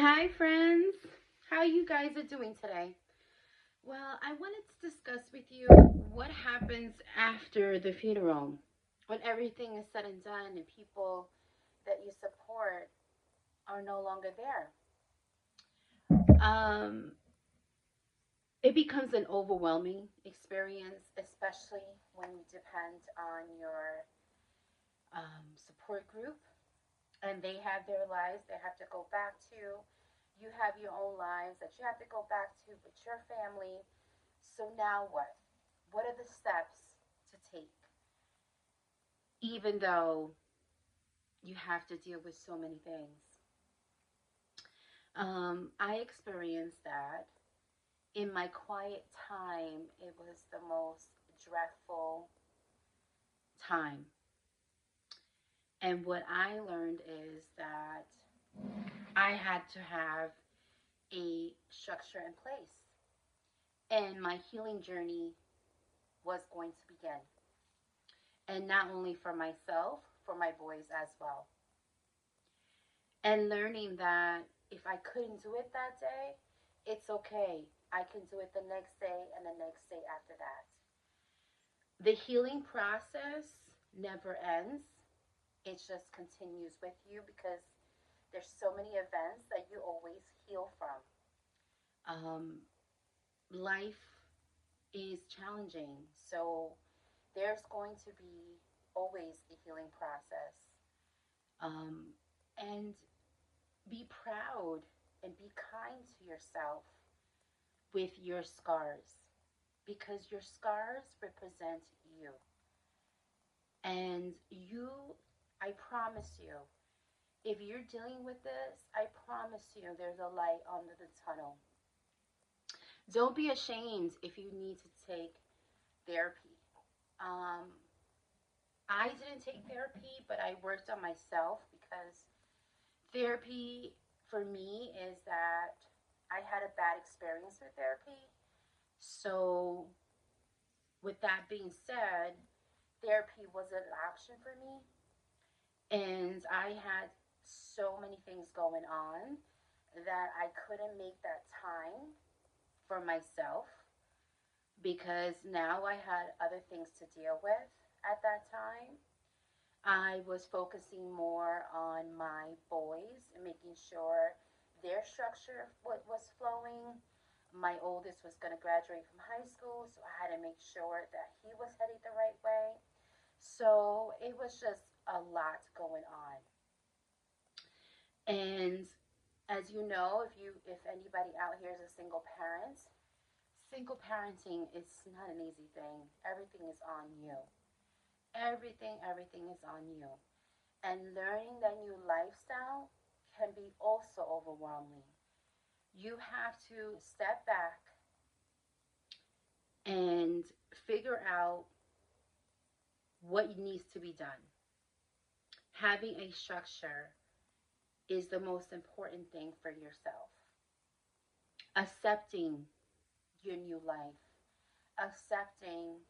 Hi friends, how you guys are doing today? Well, I wanted to discuss with you what happens after the funeral when everything is said and done and people that you support are no longer there. Um, it becomes an overwhelming experience, especially when you depend on your support group and they have their lives they have to go back to. You have your own lives that you have to go back to with your family. So now what? What are the steps to take? Even though you have to deal with so many things. I experienced that in my quiet time. It was the most dreadful time. And what I learned is that I had to have a structure in place. And my healing journey was going to begin. And not only for myself, for my boys as well. And learning that if I couldn't do it that day, it's okay. I can do it the next day and the next day after that. The healing process never ends. It just continues with you because there's so many events that you always heal from. Um, Life is challenging, so there's going to be always a healing process. Um, and be proud and be kind to yourself with your scars because your scars represent you. And you, I promise you, if you're dealing with this, I promise you there's a light under the tunnel. Don't be ashamed if you need to take therapy. Um, I didn't take therapy, but I worked on myself because therapy for me is that I had a bad experience with therapy. So, with that being said, therapy was an option for me. And I had so many things going on that I couldn't make that time for myself because now I had other things to deal with at that time. I was focusing more on my boys and making sure their structure was flowing. My oldest was going to graduate from high school, so I had to make sure that he was heading the right way. So it was just a lot going on. And as you know, if anybody out here is a single parenting is not an easy thing. Everything is on you. Everything is on you. And learning that new lifestyle can be also overwhelming. You have to step back and figure out what needs to be done. Having a structure is the most important thing for yourself. Accepting your new life, accepting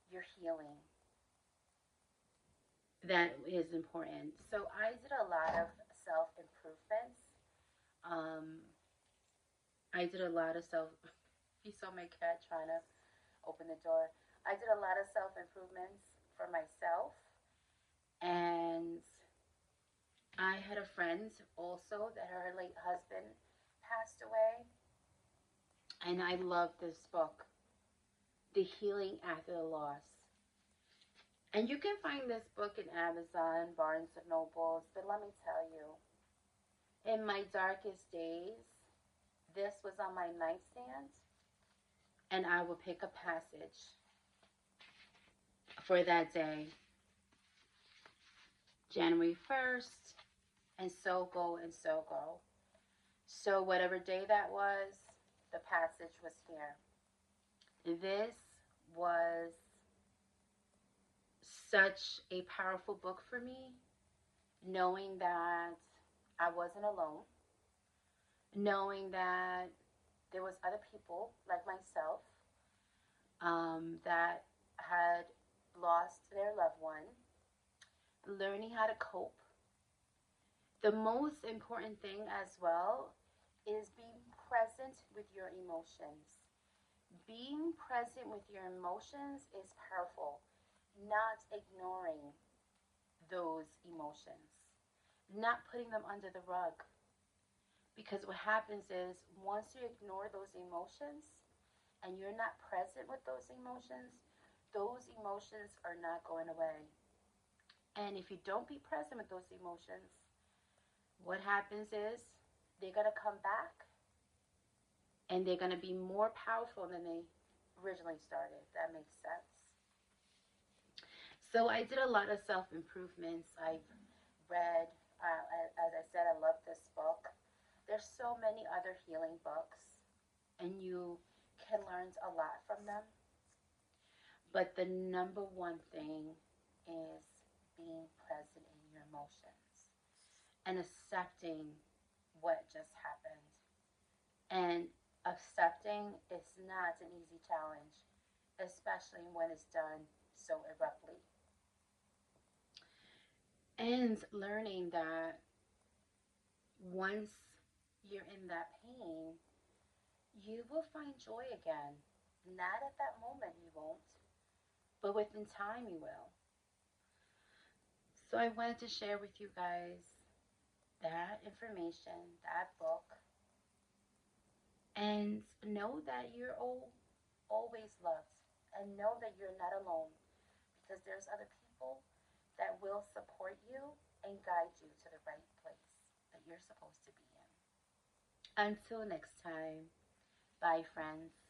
your healing, that is important. So I did a lot of self improvements. Um, I did a lot of self. You saw my cat trying to open the door. I did a lot of self improvements for myself, and I had a friend also that her late husband passed away, and I love this book, The Healing After the Loss. And you can find this book in Amazon, Barnes and Nobles. But let me tell you, in my darkest days, this was on my nightstand, and I would pick a passage for that day, January 1st, and so go and so go. So, whatever day that was, the passage was here. This was such a powerful book for me, knowing that I wasn't alone, knowing that there was other people like myself that had lost their loved one, learning how to cope. The most important thing as well is being present with your emotions. Being present with your emotions is powerful, not ignoring those emotions, not putting them under the rug. Because what happens is once you ignore those emotions and you're not present with those emotions are not going away. And if you don't be present with those emotions, what happens is they're going to come back and they're going to be more powerful than they originally started. That makes sense. So I did a lot of self improvements. I've read, as I said, I love this book. There's so many other healing books, and you can learn a lot from them. But the number one thing is being present in your emotions and accepting what just happened. And accepting is not an easy challenge, especially when it's done so abruptly. And learning that once you're in that pain, you will find joy again. Not at that moment, you won't, but within time, you will. So I wanted to share with you guys that information, that book, and know that you're always loved, and know that you're not alone because there's other people that will support you and guide you to the right place that you're supposed to be in. Until next time, bye, friends.